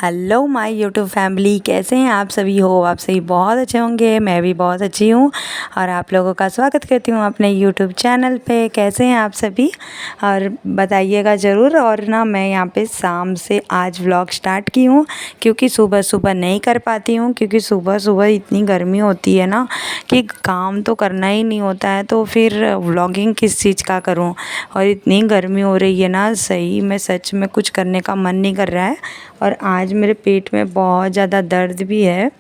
Hello my YouTube family, कैसे हैं आप सभी? हो आप सभी बहुत अच्छे होंगे। मैं भी बहुत अच्छी हूँ और आप लोगों का स्वागत करती हूँ अपने यूट्यूब चैनल पे। कैसे हैं आप सभी और बताइएगा ज़रूर। और ना मैं यहाँ पे शाम से आज व्लॉग स्टार्ट की हूँ क्योंकि सुबह सुबह नहीं कर पाती हूँ, क्योंकि सुबह सुबह इतनी गर्मी होती है ना कि काम तो करना ही नहीं होता है, तो फिर व्लॉगिंग किस चीज़ का करूँ। और इतनी गर्मी हो रही है ना, सही में सच में कुछ करने का मन नहीं कर रहा है। और आज मेरे पेट में बहुत ज़्यादा दर्द भी है,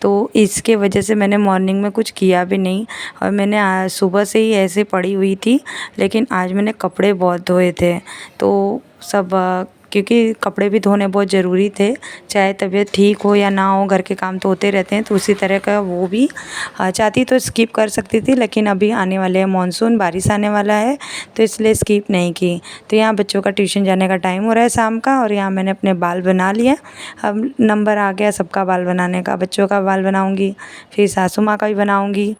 तो इसके वजह से मैंने मॉर्निंग में कुछ किया भी नहीं। और मैंने आज सुबह से ही ऐसे पड़ी हुई थी, लेकिन आज मैंने कपड़े बहुत धोए थे। तो सब क्योंकि कपड़े भी धोने बहुत ज़रूरी थे, चाहे तबीयत ठीक हो या ना हो, घर के काम तो होते रहते हैं। तो उसी तरह का वो भी चाहती तो स्किप कर सकती थी, लेकिन अभी आने वाले हैं मानसून, बारिश आने वाला है, तो इसलिए स्किप नहीं की। तो यहाँ बच्चों का ट्यूशन जाने का टाइम हो रहा है शाम का, और यहाँ मैंने अपने बाल बना लिए। अब नंबर आ गया सबका बाल बनाने का, बच्चों का बाल बनाऊँगी, फिर सासू माँ का भी बनाऊँगी।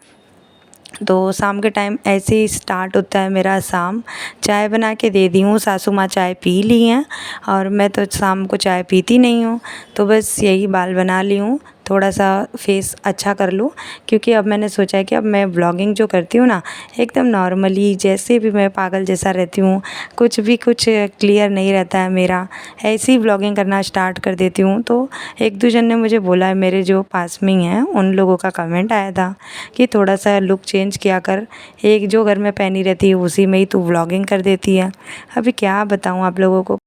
तो शाम के टाइम ऐसे ही स्टार्ट होता है मेरा शाम। चाय बना के दे दी हूँ, सासू माँ चाय पी ली हैं और मैं तो शाम को चाय पीती नहीं हूँ। तो बस यही बाल बना ली हूँ, थोड़ा सा फेस अच्छा कर लूँ, क्योंकि अब मैंने सोचा है कि अब मैं व्लॉगिंग जो करती हूँ ना, एकदम नॉर्मली जैसे भी मैं पागल जैसा रहती हूँ, कुछ क्लियर नहीं रहता है मेरा, ऐसी ही व्लॉगिंग करना स्टार्ट कर देती हूँ। तो एक दो जन ने मुझे बोला है, मेरे जो पास में ही हैं उन लोगों का कमेंट आया था कि थोड़ा सा लुक चेंज किया कर, एक जो घर में पहनी रहती है उसी में ही तू व्लॉगिंग कर देती है। अभी क्या बताऊँ आप लोगों को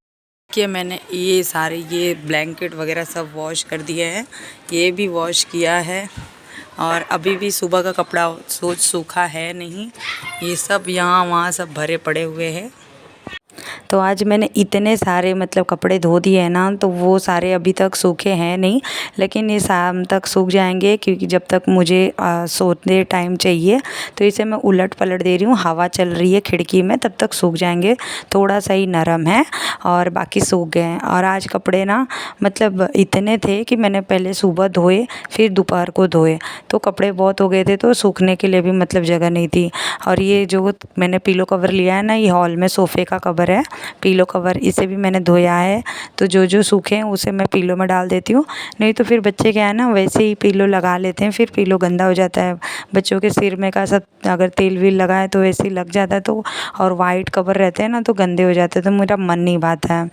कि मैंने ये सारे ये ब्लैंकेट वगैरह सब वॉश कर दिए हैं, ये भी वॉश किया है, और अभी भी सुबह का कपड़ा सूखा है नहीं, ये सब यहाँ वहाँ सब भरे पड़े हुए हैं। तो आज मैंने इतने सारे मतलब कपड़े धो दिए हैं ना, तो वो सारे अभी तक सूखे हैं नहीं, लेकिन ये शाम तक सूख जाएंगे, क्योंकि जब तक मुझे सोने टाइम चाहिए, तो इसे मैं उलट पलट दे रही हूँ, हवा चल रही है खिड़की में, तब तक सूख जाएंगे। थोड़ा सा ही नरम है और बाकी सूख गए हैं। और आज कपड़े ना मतलब इतने थे कि मैंने पहले सुबह धोए, फिर दोपहर को धोए, तो कपड़े बहुत हो गए थे, तो सूखने के लिए भी मतलब जगह नहीं थी। और ये जो मैंने पिलो कवर लिया है ना, ये हॉल में सोफ़े का कवर है, पिलो कवर, इसे भी मैंने धोया है। तो जो जो सूखे हैं उसे मैं पिलो में डाल देती हूँ, नहीं तो फिर बच्चे क्या है ना वैसे ही पिलो लगा लेते हैं, फिर पिलो गंदा हो जाता है। बच्चों के सिर में का सब अगर तेल वील लगा है तो वैसे ही लग जाता है, तो और वाइट कवर रहते हैं ना तो गंदे हो जाते हैं, तो मेरा मन नहीं भाता है।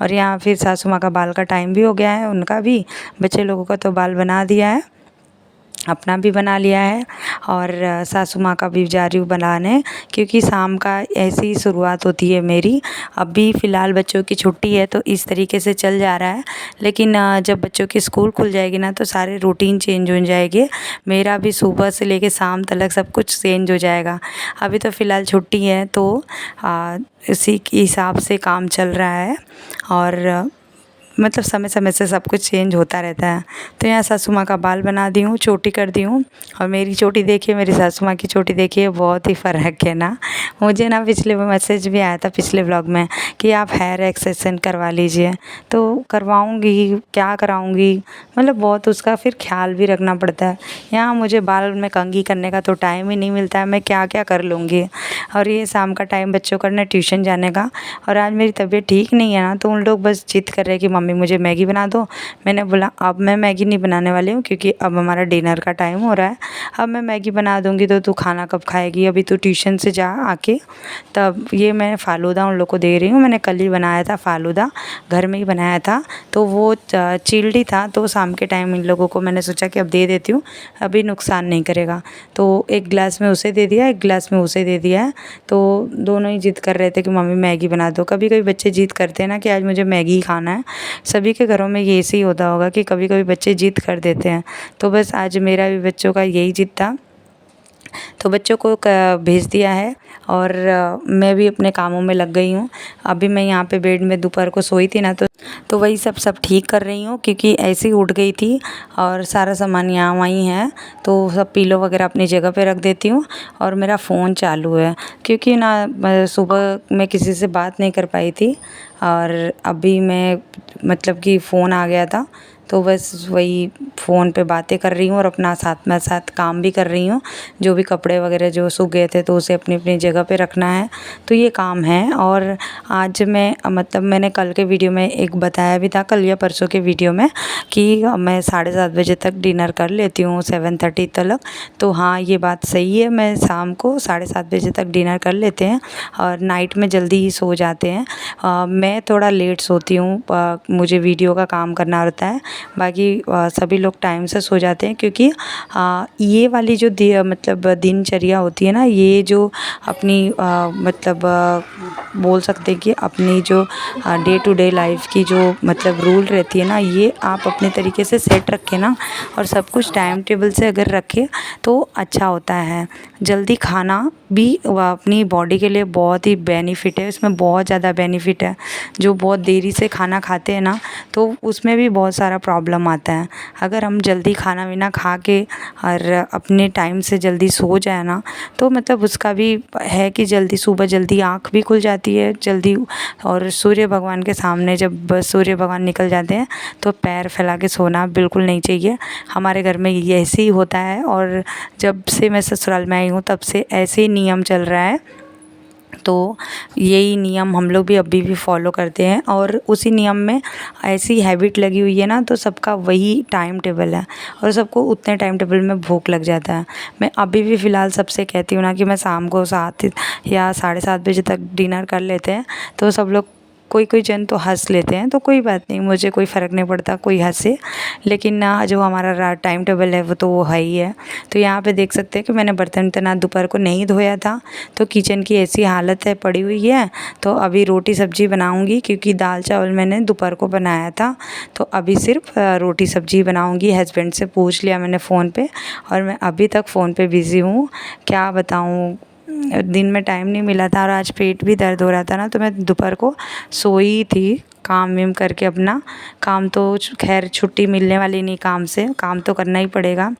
और यहाँ फिर सासू माँ का बाल का टाइम भी हो गया है, उनका भी, बच्चे लोगों का तो बाल बना दिया है, अपना भी बना लिया है, और सासू माँ का भी जा रही हूँ बनाने, क्योंकि शाम का ऐसी ही शुरुआत होती है मेरी। अभी फ़िलहाल बच्चों की छुट्टी है तो इस तरीके से चल जा रहा है, लेकिन जब बच्चों की स्कूल खुल जाएगी ना तो सारे रूटीन चेंज हो जाएंगे। मेरा भी सुबह से लेके शाम तक सब कुछ चेंज हो जाएगा। अभी तो फ़िलहाल छुट्टी है, तो इसी के हिसाब से काम चल रहा है, और मतलब समय समय से सब कुछ चेंज होता रहता है। तो यहाँ सासू माँ का बाल बना दी हूँ, चोटी कर दी हूँ, और मेरी चोटी देखिए, मेरी सासू माँ की चोटी देखिए, बहुत ही फ़र्क है ना। मुझे ना पिछले मैसेज भी आया था पिछले व्लॉग में कि आप हेयर एक्सटेंशन करवा लीजिए, तो करवाऊँगी, क्या कराऊँगी, मतलब बहुत उसका फिर ख्याल भी रखना पड़ता है। यहाँ मुझे बाल में कंघी करने का तो टाइम ही नहीं मिलता है, मैं क्या क्या कर लूँगी। और ये शाम का टाइम बच्चों का ना ट्यूशन जाने का, और आज मेरी तबीयत ठीक नहीं है ना, तो उन लोग बस जिद कर रहे हैं कि मम्मी मुझे मैगी बना दो। मैंने बोला अब मैं मैगी नहीं बनाने वाली हूँ, क्योंकि अब हमारा डिनर का टाइम हो रहा है। अब मैं मैगी बना दूँगी तो तू खाना कब खाएगी, अभी तू ट्यूशन से जा आके। तब ये मैं फ़ालूदा उन लोग को दे रही हूँ, मैंने कल ही बनाया था फ़ालूदा, घर में ही बनाया था, तो वो चिल्ड ही था, तो शाम के टाइम इन लोगों को मैंने सोचा कि अब दे देती हूँ, अभी नुकसान नहीं करेगा। तो एक गिलास में उसे दे दिया, एक गिलास में उसे दे दिया है। तो दोनों ही जिद कर रहे थे कि मम्मी मैगी बना दो। कभी कभी बच्चे जिद करते हैं ना कि आज मुझे मैगी खाना है, सभी के घरों में ये ऐसे ही होता होगा कि कभी कभी बच्चे जिद कर देते हैं। तो बस आज मेरा भी बच्चों का यही जिद था, तो बच्चों को भेज दिया है, और मैं भी अपने कामों में लग गई हूँ। अभी मैं यहाँ पे बेड में दोपहर को सोई थी ना, तो वही सब ठीक कर रही हूँ, क्योंकि ऐसे ही उठ गई थी, और सारा सामान यहाँ वहीं है, तो सब पिलो वगैरह अपनी जगह पे रख देती हूँ। और मेरा फ़ोन चालू है, क्योंकि ना सुबह मैं किसी से बात नहीं कर पाई थी, और अभी मैं मतलब कि फ़ोन आ गया था, तो बस वही फ़ोन पे बातें कर रही हूँ और अपना साथ में साथ काम भी कर रही हूँ। जो भी कपड़े वगैरह जो सूख गए थे तो उसे अपनी अपनी जगह पे रखना है, तो ये काम है। और आज मैं मतलब मैंने कल के वीडियो में एक बताया भी था, कल या परसों के वीडियो में, कि मैं 7:30 बजे तक डिनर कर लेती हूँ, 7:30 तक। तो हाँ, ये बात सही है, मैं शाम को 7:30 बजे तक डिनर कर लेते हैं और नाइट में जल्दी ही सो जाते हैं। मैं थोड़ा लेट सोती हूँ, मुझे वीडियो का काम करना होता है, बाकी सभी लोग टाइम से सो जाते हैं, क्योंकि ये वाली जो मतलब दिनचर्या होती है ना, ये जो अपनी मतलब बोल सकते हैं कि अपनी जो डे टू डे लाइफ की जो मतलब रूल रहती है ना, ये आप अपने तरीके से सेट रखें ना, और सब कुछ टाइम टेबल से अगर रखें तो अच्छा होता है। जल्दी खाना भी अपनी बॉडी के लिए बहुत ही बेनिफिट है, इसमें बहुत ज़्यादा बेनिफिट है। जो बहुत देरी से खाना खाते हैं ना, तो उसमें भी बहुत सारा प्रॉब्लम आता है। अगर हम जल्दी खाना वाना खा के और अपने टाइम से जल्दी सो जाए ना, तो मतलब उसका भी है कि जल्दी सुबह जल्दी आँख भी खुल जाती है जल्दी। और सूर्य भगवान के सामने जब सूर्य भगवान निकल जाते हैं तो पैर फैला के सोना बिल्कुल नहीं चाहिए। हमारे घर में ये ऐसे ही होता है, और जब से मैं ससुराल में आई हूँ तब से ऐसे ही नियम चल रहा है। तो यही नियम हम लोग भी अभी भी फॉलो करते हैं, और उसी नियम में ऐसी हैबिट लगी हुई है ना, तो सबका वही टाइम टेबल है और सबको उतने टाइम टेबल में भूख लग जाता है। मैं अभी भी फ़िलहाल सबसे कहती हूँ ना कि मैं शाम को 7 या 7:30 बजे तक डिनर कर लेते हैं, तो सब लोग कोई कोई जन तो हंस लेते हैं, तो कोई बात नहीं, मुझे कोई फ़र्क नहीं पड़ता कोई हंसे, लेकिन ना जो हमारा टाइम टेबल है वो तो वो है ही है। तो यहाँ पे देख सकते हैं कि मैंने बर्तन इतना दोपहर को नहीं धोया था, तो किचन की ऐसी हालत है पड़ी हुई है। तो अभी रोटी सब्ज़ी बनाऊँगी, क्योंकि दाल चावल मैंने दोपहर को बनाया था, तो अभी सिर्फ रोटी सब्ज़ी बनाऊँगी। हस्बैंड से पूछ लिया मैंने फ़ोन पे, और मैं अभी तक फ़ोन पे बिज़ी हूँ, क्या बताऊँ। दिन में टाइम नहीं मिला था और आज पेट भी दर्द हो रहा था ना, तो मैं दोपहर को सोई थी काम वाम करके अपना। काम तो खैर छुट्टी मिलने वाली नहीं, काम से काम तो करना ही पड़ेगा,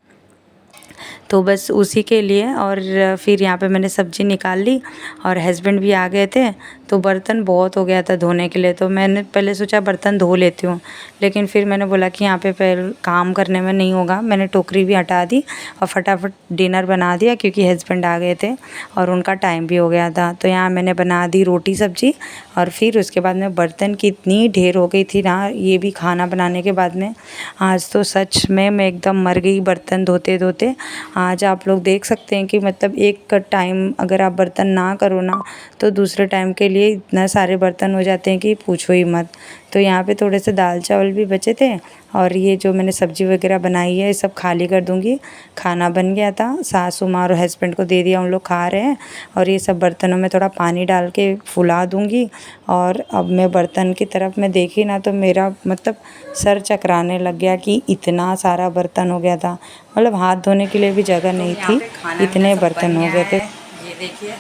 तो बस उसी के लिए। और फिर यहाँ पे मैंने सब्ज़ी निकाल ली और हस्बैंड भी आ गए थे, तो बर्तन बहुत हो गया था धोने के लिए, तो मैंने पहले सोचा बर्तन धो लेती हूँ, लेकिन फिर मैंने बोला कि यहाँ पे पहले काम करने में नहीं होगा। मैंने टोकरी भी हटा दी और फटाफट डिनर बना दिया, क्योंकि हस्बैंड आ गए थे और उनका टाइम भी हो गया था। तो यहाँ मैंने बना दी रोटी सब्ज़ी, और फिर उसके बाद में बर्तन की इतनी ढेर हो गई थी ना, ये भी खाना बनाने के बाद में। आज तो सच में मैं एकदम मर गई बर्तन धोते धोते। आज आप लोग देख सकते हैं कि मतलब एक टाइम अगर आप बर्तन ना करो ना, तो दूसरे टाइम के लिए इतना सारे बर्तन हो जाते हैं कि पूछो ही मत। तो यहाँ पे थोड़े से दाल चावल भी बचे थे, और ये जो मैंने सब्ज़ी वगैरह बनाई है ये सब खाली कर दूँगी। खाना बन गया था, सासू माँ और हस्बैंड को दे दिया, उन लोग खा रहे हैं। और ये सब बर्तनों में थोड़ा पानी डाल के फुला दूँगी। और अब मैं बर्तन की तरफ मैं देखी ना, तो मेरा मतलब सर चकराने लग गया कि इतना सारा बर्तन हो गया था, मतलब हाथ धोने के लिए भी जगह नहीं थी, इतने बर्तन हो गए थे। ये देखिए,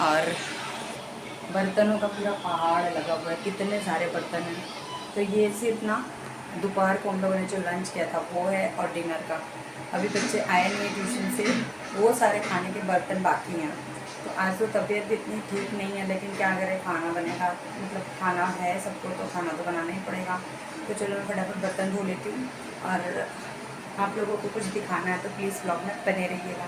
और बर्तनों का पूरा पहाड़ लगा हुआ है, कितने सारे बर्तन हैं। तो ये सिर्फ ना दोपहर को हम लोगों ने जो लंच किया था वो है, और डिनर का अभी बच्चे आए नहीं ट्यूशन से, वो सारे खाने के बर्तन बाकी हैं। तो आज तो तबीयत भी इतनी ठीक नहीं है, लेकिन क्या करें, खाना बनेगा, मतलब खाना है सबको तो खाना तो बनाना ही पड़ेगा। तो चलो मैं फटाफट बर्तन धो लेती हूँ, और आप लोगों को कुछ दिखाना है तो प्लीज़ ब्लॉग में बने रहिएगा।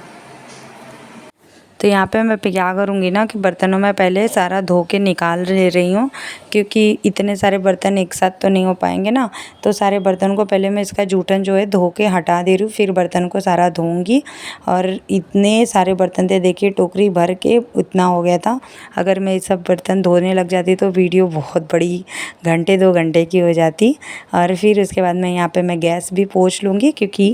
तो यहाँ पे मैं क्या करूँगी ना कि बर्तनों में पहले सारा धो के निकाल ले रही हूँ, क्योंकि इतने सारे बर्तन एक साथ तो नहीं हो पाएंगे ना। तो सारे बर्तन को पहले मैं इसका जूठन जो है धो के हटा दे रही हूँ, फिर बर्तन को सारा धोऊंगी। और इतने सारे बर्तन थे, देखिए टोकरी भर के इतना हो गया था। अगर मैं ये सब बर्तन धोने लग जाती तो वीडियो बहुत बड़ी, घंटे 2 घंटे की हो जाती। और फिर उसके बाद में यहाँ पर मैं गैस भी पोंछ लूँगी, क्योंकि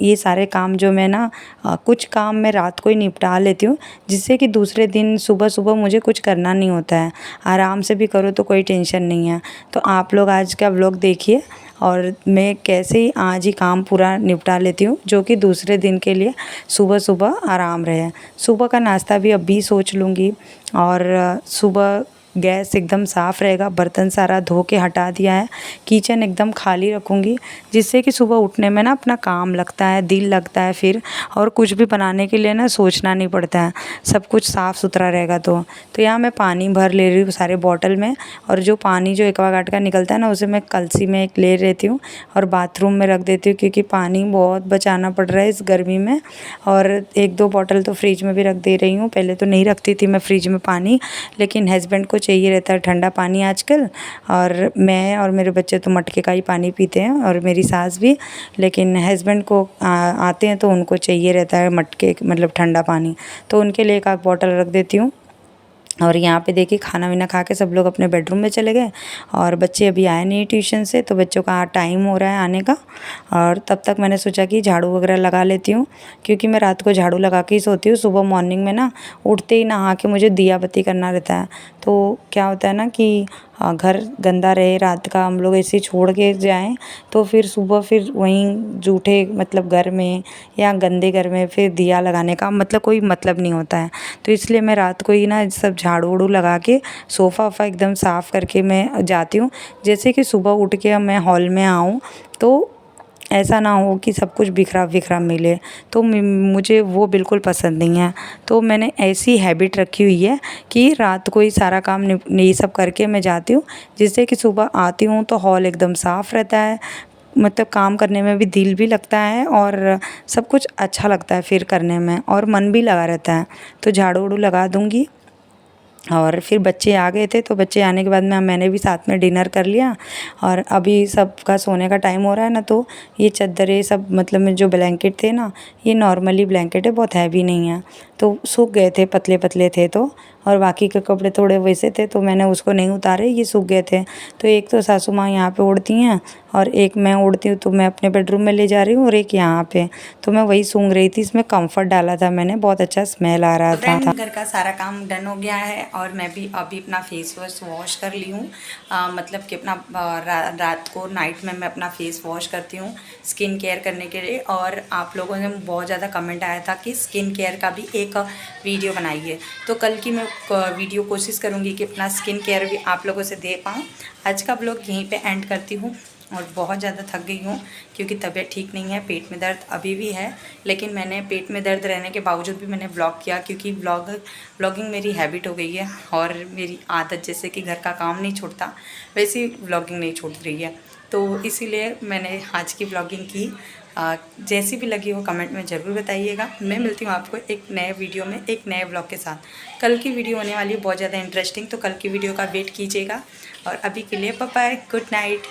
ये सारे काम जो मैं ना कुछ काम मैं रात को ही निपटा लेती हूँ, जिससे कि दूसरे दिन सुबह सुबह मुझे कुछ करना नहीं होता है, आराम से भी करो तो कोई टेंशन नहीं है। तो आप लोग आज का व्लॉग देखिए, और मैं कैसे ही आज ही काम पूरा निपटा लेती हूँ, जो कि दूसरे दिन के लिए सुबह सुबह आराम रहे। सुबह का नाश्ता भी अभी सोच लूँगी, और सुबह गैस एकदम साफ़ रहेगा, बर्तन सारा धो के हटा दिया है, किचन एकदम खाली रखूँगी, जिससे कि सुबह उठने में ना अपना काम लगता है, दिल लगता है फिर, और कुछ भी बनाने के लिए ना सोचना नहीं पड़ता है, सब कुछ साफ़ सुथरा रहेगा। तो यहाँ मैं पानी भर ले रही हूँ सारे बॉटल में, और जो पानी जो एक्वागार्ड का निकलता है ना उसे मैं कलसी में एक ले लेती हूँ और बाथरूम में रख देती हूँ, क्योंकि पानी बहुत बचाना पड़ रहा है इस गर्मी में। और 1-2 बॉटल तो फ्रिज में भी रख दे रही हूँ, पहले तो नहीं रखती थी मैं फ्रिज में पानी, लेकिन हस्बैंड को चाहिए रहता है ठंडा पानी आजकल, और मैं और मेरे बच्चे तो मटके का ही पानी पीते हैं, और मेरी सास भी। लेकिन हस्बैंड को आते हैं तो उनको चाहिए रहता है मटके मतलब ठंडा पानी, तो उनके लिए 1 बॉटल रख देती हूँ। और यहाँ पे देखिए खाना वाना खा के सब लोग अपने बेडरूम में चले गए, और बच्चे अभी आए नहीं ट्यूशन से, तो बच्चों का टाइम हो रहा है आने का। और तब तक मैंने सोचा कि झाड़ू वगैरह लगा लेती हूँ, क्योंकि मैं रात को झाड़ू लगा के ही सोती हूँ। सुबह मॉर्निंग में ना उठते ही नहा के मुझे दिया बत्ती करना रहता है, तो क्या होता है ना कि घर गंदा रहे, रात का हम लोग ऐसे छोड़ के जाएं तो फिर सुबह फिर वहीं जूठे मतलब घर में या गंदे घर में फिर दिया लगाने का मतलब कोई मतलब नहीं होता है। तो इसलिए मैं रात को ही ना सब झाड़ू उड़ू लगा के सोफ़ा वोफ़ा एकदम साफ़ करके मैं जाती हूँ, जैसे कि सुबह उठ के मैं हॉल में आऊँ तो ऐसा ना हो कि सब कुछ बिखरा बिखरा मिले, तो मुझे वो बिल्कुल पसंद नहीं है। तो मैंने ऐसी हैबिट रखी हुई है कि रात को ही सारा काम ये सब करके मैं जाती हूँ, जिससे कि सुबह आती हूँ तो हॉल एकदम साफ़ रहता है, मतलब काम करने में भी दिल भी लगता है और सब कुछ अच्छा लगता है फिर करने में, और मन भी लगा रहता है। तो झाड़ू उड़ू लगा दूँगी। और फिर बच्चे आ गए थे, तो बच्चे आने के बाद में मैंने भी साथ में डिनर कर लिया, और अभी सबका सोने का टाइम हो रहा है ना, तो ये चद्दरें सब मतलब में जो ब्लैंकेट थे ना, ये नॉर्मली ब्लैंकेट है, बहुत हैवी नहीं है, तो सूख गए थे, पतले पतले थे तो, और बाकी के कपड़े थोड़े वैसे थे तो मैंने उसको नहीं उतारे, ये सूख गए थे। तो एक तो सासू माँ यहाँ पे ओढ़ती हैं और एक मैं ओढ़ती हूँ, तो मैं अपने बेडरूम में ले जा रही हूँ, और एक यहाँ पे, तो मैं वही सूंघ रही थी। इसमें कम्फर्ट डाला था मैंने, बहुत अच्छा स्मेल आ रहा था। घर का सारा काम डन हो गया है, और मैं भी अभी अपना फेस वॉश कर ली हूँ, मतलब कि अपना रात को नाइट में मैं अपना फेस वॉश करती हूँ स्किन केयर करने के लिए। और आप लोगों ने बहुत ज़्यादा कमेंट आया था कि स्किन केयर का भी एक वीडियो बनाइए, तो कल की मैं वीडियो कोशिश करूँगी कि अपना स्किन केयर भी आप लोगों से दे पाऊँ। आज का ब्लॉग यहीं पे एंड करती हूँ, और बहुत ज़्यादा थक गई हूँ क्योंकि तबीयत ठीक नहीं है, पेट में दर्द अभी भी है, लेकिन मैंने पेट में दर्द रहने के बावजूद भी मैंने ब्लॉग किया, क्योंकि ब्लॉगिंग मेरी हैबिट हो गई है, और मेरी आदत जैसे कि घर का काम नहीं छूटता वैसी ब्लॉगिंग नहीं छूट रही है, तो इसीलिए मैंने आज की ब्लॉगिंग की। जैसी भी लगी हो कमेंट में ज़रूर बताइएगा। मैं मिलती हूँ आपको एक नए वीडियो में एक नए ब्लॉग के साथ। कल की वीडियो होने वाली है बहुत ज़्यादा इंटरेस्टिंग, तो कल की वीडियो का वेट कीजिएगा, और अभी के लिए बाय बाय, गुड नाइट।